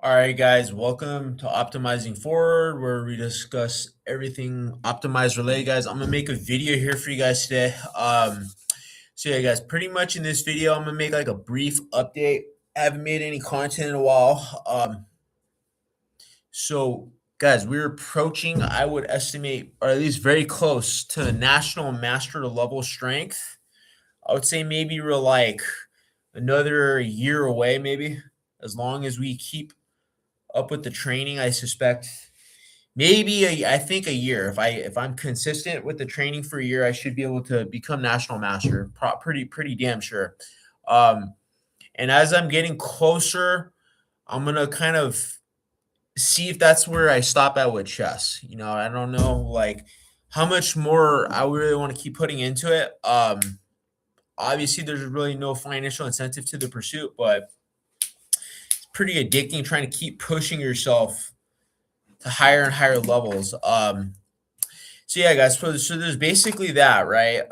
All right, guys, welcome to Optimizing Forward, where we discuss everything optimized related, guys. I'm gonna make a video here for you guys today. So yeah, guys, pretty much in this video, I'm gonna make like a brief update. I haven't made any content in a while. So guys, we're approaching, I would estimate, or at least very close to national master level strength. I would say maybe we're like another year away, maybe, as long as we keep up with the training. I suspect maybe I think a year. If I'm consistent with the training for a year, I should be able to become national master. Pretty damn sure. Um, and as I'm getting closer, I'm gonna kind of see if that's where I stop at with chess. I don't know like how much more I really want to keep putting into it. Obviously, there's really no financial incentive to the pursuit, but it's pretty addicting trying to keep pushing yourself to higher and higher levels. So yeah, guys. So there's basically that, right?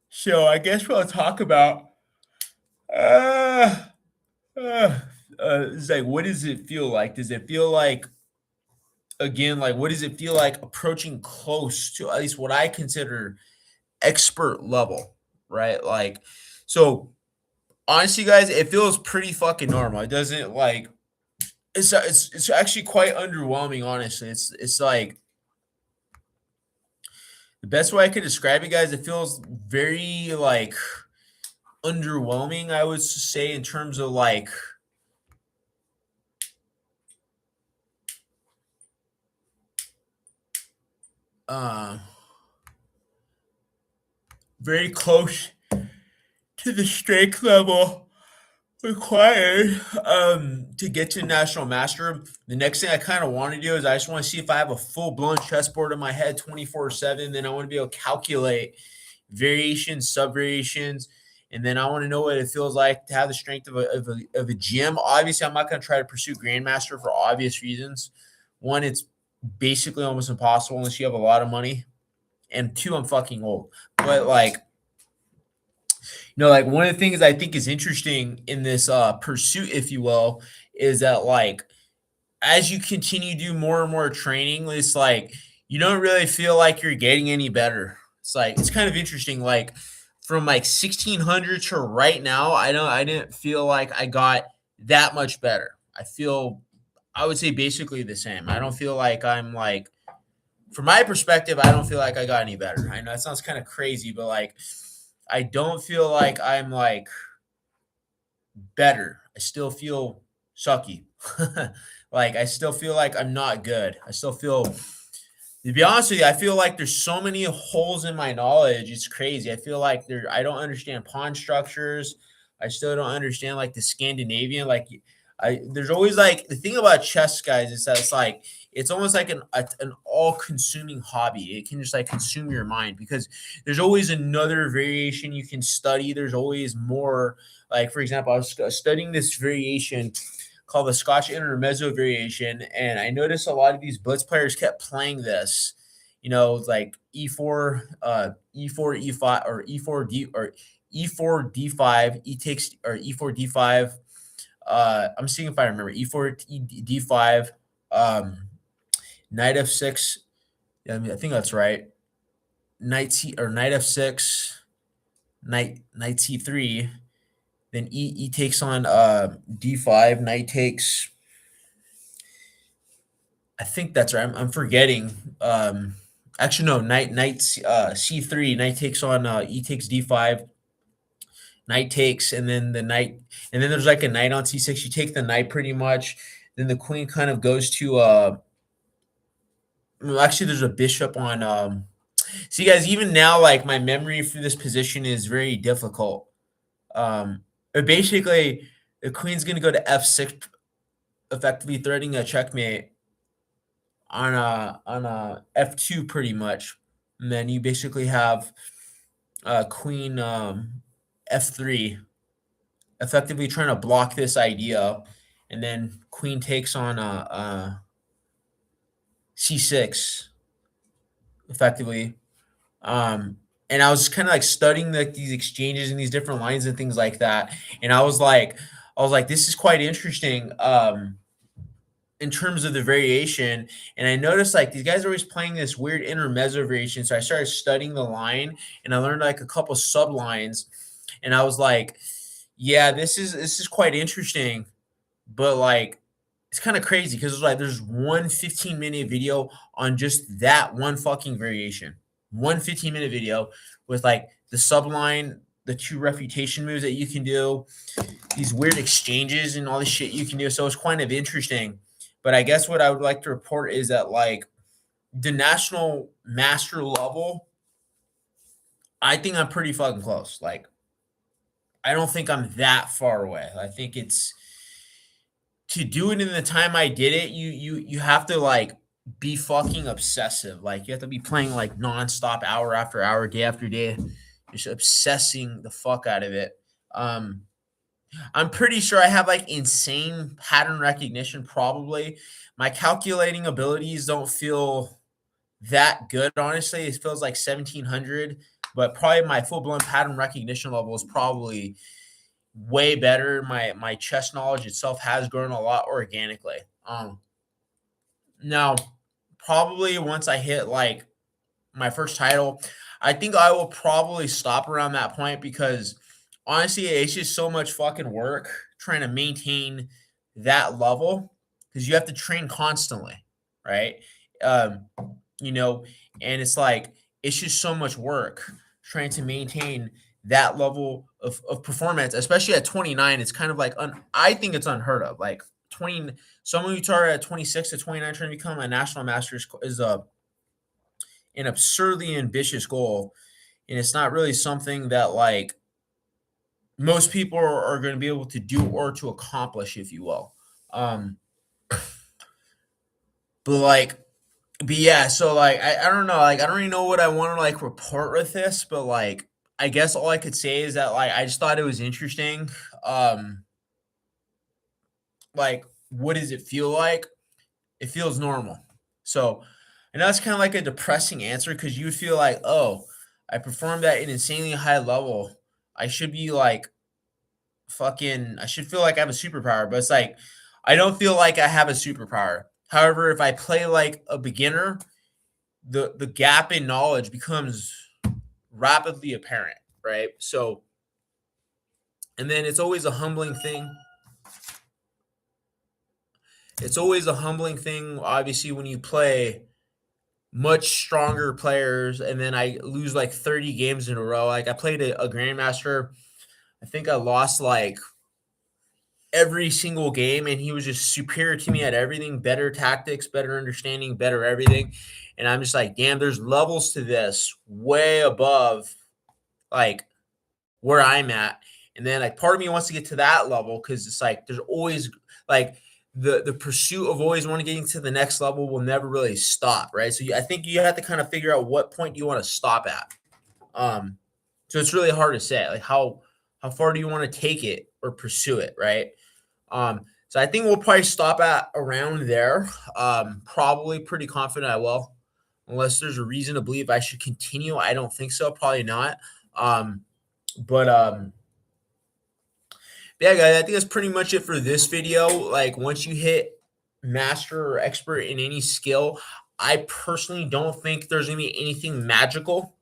So I guess we'll talk about uh, uh, it's like, what does it feel like? Does it feel like, again, like what does it feel like approaching close to at least what I consider expert level, right? Like, so honestly, guys, it feels pretty fucking normal. It doesn't like it's actually quite underwhelming. Honestly, it's like the best way I could describe it, guys, it feels very like underwhelming, I would say, in terms of like uh very close to the strength level required to get to national master. The next thing I kind of want to do is I just want to see if I have a full-blown chessboard in my head 24/7. Then I want to be able to calculate variations, sub variations, and then I want to know what it feels like to have the strength of a gym. Obviously, I'm not going to try to pursue grandmaster for obvious reasons. One, it's basically almost impossible unless you have a lot of money, and two, I'm fucking old. But like, like one of the things I think is interesting in this pursuit, if you will, is that like as you continue to do more and more training, it's like you don't really feel like you're getting any better. It's like it's kind of interesting. Like from like 1600 to right now, I didn't feel like I got that much better. I would say basically the same. I don't feel like I'm like from my perspective, I don't feel like I got any better. I know it sounds kind of crazy, but like I don't feel like I'm like better. I still feel sucky. Like I still feel like I'm not good. I still feel, to be honest with you, I feel like there's so many holes in my knowledge. It's crazy. I feel like I don't understand pawn structures. I still don't understand like the Scandinavian. Like there's always like the thing about chess, guys, is that it's like it's almost like an all-consuming hobby. It can just like consume your mind because there's always another variation you can study. There's always more. Like for example, I was studying this variation called the Scotch Intermezzo variation, and I noticed a lot of these blitz players kept playing this. Like e4, e4, e5, or e4 d or e4 d5, e takes or e4 d5. I'm seeing if I remember e4 d5, um, knight f6. Yeah, I mean, I think that's right. Knight c or knight f6, knight c3. Then e takes on d5. Knight takes. I think that's right. I'm forgetting. Actually, no. Knight c3. Knight takes on e takes d5. Knight takes, and then and then there's like a knight on c6. You take the knight pretty much. Then the queen kind of goes to. Well, actually, there's a bishop on. See, guys, even now, like my memory for this position is very difficult. But basically, the queen's gonna go to f6, effectively threatening a checkmate on a f2 pretty much, and then you basically have queen f3, effectively trying to block this idea, and then queen takes on c6 effectively. And I was kind of like studying like these exchanges and these different lines and things like that, and I was like, I was like, this is quite interesting. In terms of the variation. And I noticed like these guys are always playing this weird intermezzo variation. So I started studying the line and I learned like a couple sublines. And I was like, yeah, this is quite interesting. But like it's kind of crazy because it's like there's one 15-minute video on just that one fucking variation. One 15-minute video with like the subline, the two refutation moves that you can do, these weird exchanges and all this shit you can do. So it's kind of interesting. But I guess what I would like to report is that like the national master level, I think I'm pretty fucking close. Like I don't think I'm that far away. I think it's to do it in the time I did it, you have to like be fucking obsessive. Like you have to be playing like nonstop, hour after hour, day after day, just obsessing the fuck out of it. Um, I'm pretty sure I have like insane pattern recognition. Probably my calculating abilities don't feel that good. Honestly, it feels like 1700, but probably my full blown pattern recognition level is probably way better. My chess knowledge itself has grown a lot organically. Now probably once I hit like my first title, I think I will probably stop around that point because honestly, it's just so much fucking work trying to maintain that level because you have to train constantly, right? Um, you know, and it's like it's just so much work trying to maintain that level of performance, especially at 29. It's kind of like I think it's unheard of. Like 20, someone who started at 26 to 29 trying to become a national master is a an absurdly ambitious goal, and it's not really something that like most people are going to be able to do or to accomplish, if you will. Um, but like, but yeah, so like, I don't know, like, I don't really know what I want to like report with this, but like, I guess all I could say is that like, I just thought it was interesting. Um, like, what does it feel like? It feels normal. So, and that's kind of like a depressing answer because you would feel like, oh, I performed at an insanely high level. I should be like fucking I should feel like I have a superpower, but it's like I don't feel like I have a superpower. However, if I play like a beginner, the gap in knowledge becomes rapidly apparent, right? So, and then it's always a humbling thing. It's always a humbling thing, obviously, when you play much stronger players and then I lose like 30 games in a row. Like I played a grandmaster. I think I lost like every single game and he was just superior to me at everything, better tactics, better understanding, better everything. And I'm just like, damn, there's levels to this way above like where I'm at. And then like part of me wants to get to that level because it's like there's always like the pursuit of always wanting getting to the next level will never really stop, right? So I think you have to kind of figure out what point you want to stop at. Um, so it's really hard to say like how far do you want to take it or pursue it, right? So I think we'll probably stop at around there. Probably pretty confident I will, unless there's a reason to believe I should continue. I don't think so. Probably not. Um, but yeah, guys, I think that's pretty much it for this video. Like once you hit master or expert in any skill, I personally don't think there's gonna be anything magical.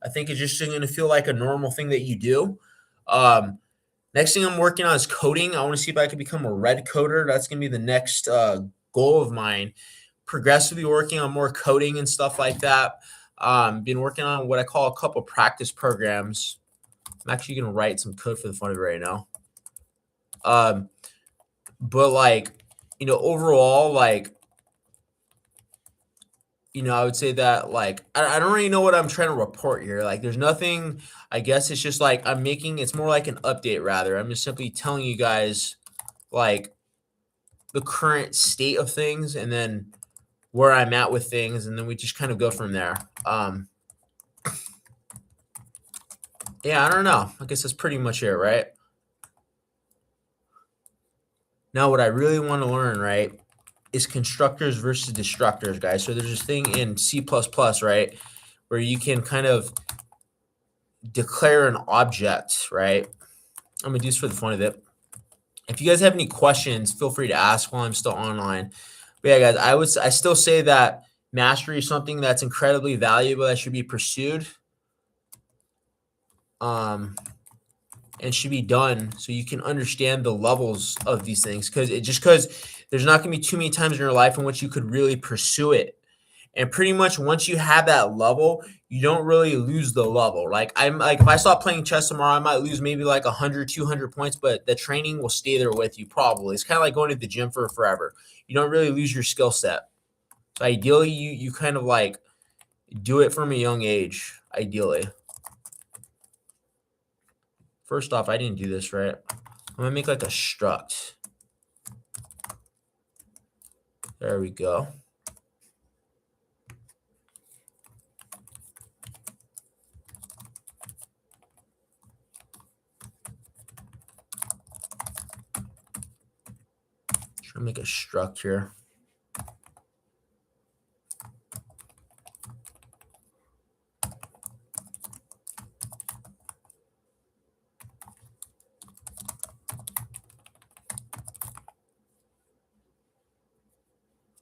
I think it's just gonna feel like a normal thing that you do. Um, Next thing I'm working on is coding. I want to see if I can become a red coder. That's going to be the next goal of mine. Progressively working on more coding and stuff like that. Been working on what I call a couple practice programs. I'm actually going to write some code for the fun of it right now. But like, overall, like, I would say that like I don't really know what I'm trying to report here. Like there's nothing, I guess it's just like it's more like an update rather. I'm just simply telling you guys like the current state of things and then where I'm at with things, and then we just kind of go from there. Yeah, I don't know. I guess that's pretty much it, right? Now what I really want to learn, right, is constructors versus destructors, guys. So there's this thing in C++, right, where you can kind of declare an object, right? I'm gonna do this for the fun of it. If you guys have any questions, feel free to ask while I'm still online. But yeah, guys, I still say that mastery is something that's incredibly valuable that should be pursued. And should be done so you can understand the levels of these things, because there's not going to be too many times in your life in which you could really pursue it. And pretty much once you have that level, you don't really lose the level. Like I'm like, if I stop playing chess tomorrow, I might lose maybe like 100, 200 points, but the training will stay there with you probably. It's kind of like going to the gym for forever. You don't really lose your skill set. So ideally, you kind of like do it from a young age, ideally. First off, I didn't do this right. I'm going to make like a struct. There we go. Try to make a struct here.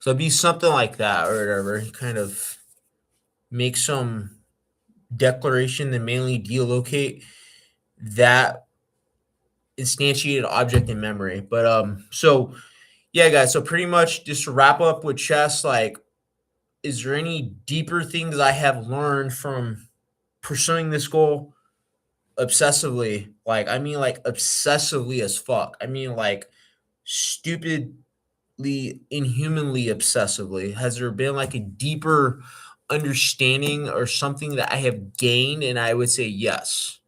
So it'd be something like that or whatever. You kind of make some declaration, then mainly delocate that instantiated object in memory. But so yeah, guys. So pretty much just to wrap up with chess, like, is there any deeper things I have learned from pursuing this goal obsessively? Like, I mean, like obsessively as fuck. I mean, like stupid inhumanly obsessively. Has there been like a deeper understanding or something that I have gained? And I would say yes.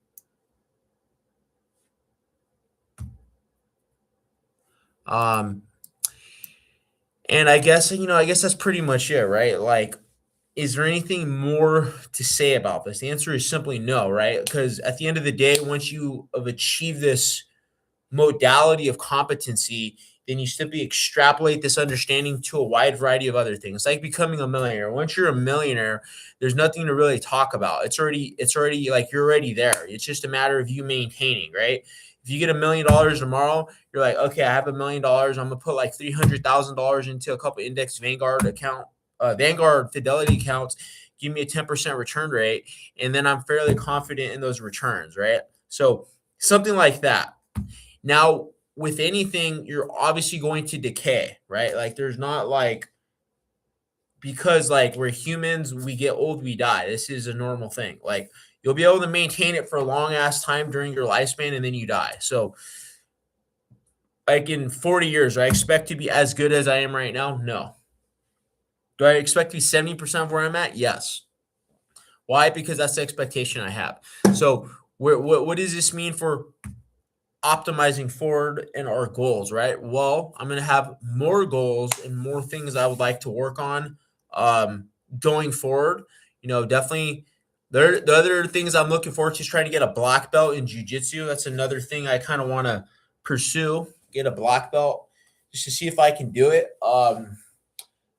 um and I guess that's pretty much it, right? Like, is there anything more to say about this? The answer is simply no, right? Because at the end of the day, once you have achieved this modality of competency, then you simply extrapolate this understanding to a wide variety of other things, like becoming a millionaire. Once you're a millionaire, there's nothing to really talk about. It's already like you're already there. It's just a matter of you maintaining, right? If you get $1 million tomorrow, you're like, okay, I have $1 million. I'm gonna put like $300,000 into a couple index Vanguard Fidelity accounts. Give me a 10% return rate, and then I'm fairly confident in those returns, right? So something like that. Now, with anything, you're obviously going to decay, right? Like, there's not like, because like we're humans, we get old, we die. This is a normal thing. Like, you'll be able to maintain it for a long ass time during your lifespan, and then you die. So, like in 40 years, I expect to be as good as I am right now? No. Do I expect to be 70% of where I'm at? Yes. Why? Because that's the expectation I have. So, what does this mean for optimizing forward in our goals, right? Well, I'm going to have more goals and more things I would like to work on going forward. Definitely the other things I'm looking forward to is trying to get a black belt in jiu-jitsu. That's another thing I kind of want to pursue, get a black belt just to see if I can do it.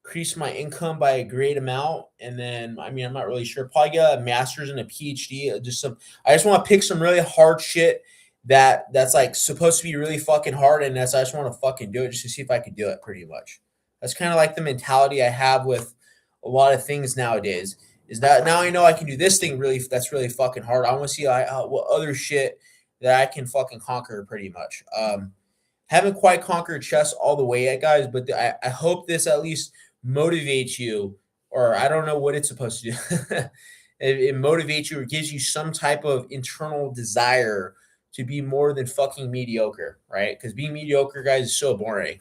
Increase my income by a great amount. And then, I mean, I'm not really sure. Probably get a master's and a PhD. I just want to pick some really hard shit that's like supposed to be really fucking hard. And I just want to fucking do it just to see if I can do it pretty much. That's kind of like the mentality I have with a lot of things nowadays, is that now I know I can do this thing that's really fucking hard. I want to see what other shit that I can fucking conquer pretty much. Haven't quite conquered chess all the way yet, guys, but I hope this at least motivates you, or I don't know what it's supposed to do. it motivates you or gives you some type of internal desire to be more than fucking mediocre, right? Because being mediocre, guys, is so boring.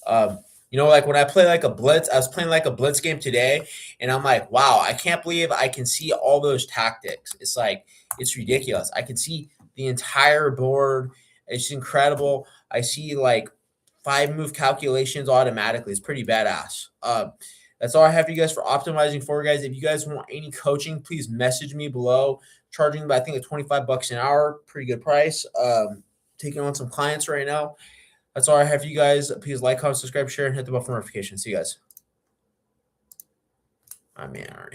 Like when I play like a blitz, I was playing like a blitz game today, and I'm like, wow, I can't believe I can see all those tactics. It's like, it's ridiculous. I can see the entire board. It's incredible. I see like 5 move calculations automatically. It's pretty badass. That's all I have for you guys for optimizing for, guys. If you guys want any coaching, please message me below. Charging about, I think, at $25 an hour, pretty good price. Taking on some clients right now. That's all I have for you guys. Please like, comment, subscribe, share, and hit the bell for notifications. See you guys. I mean, all right.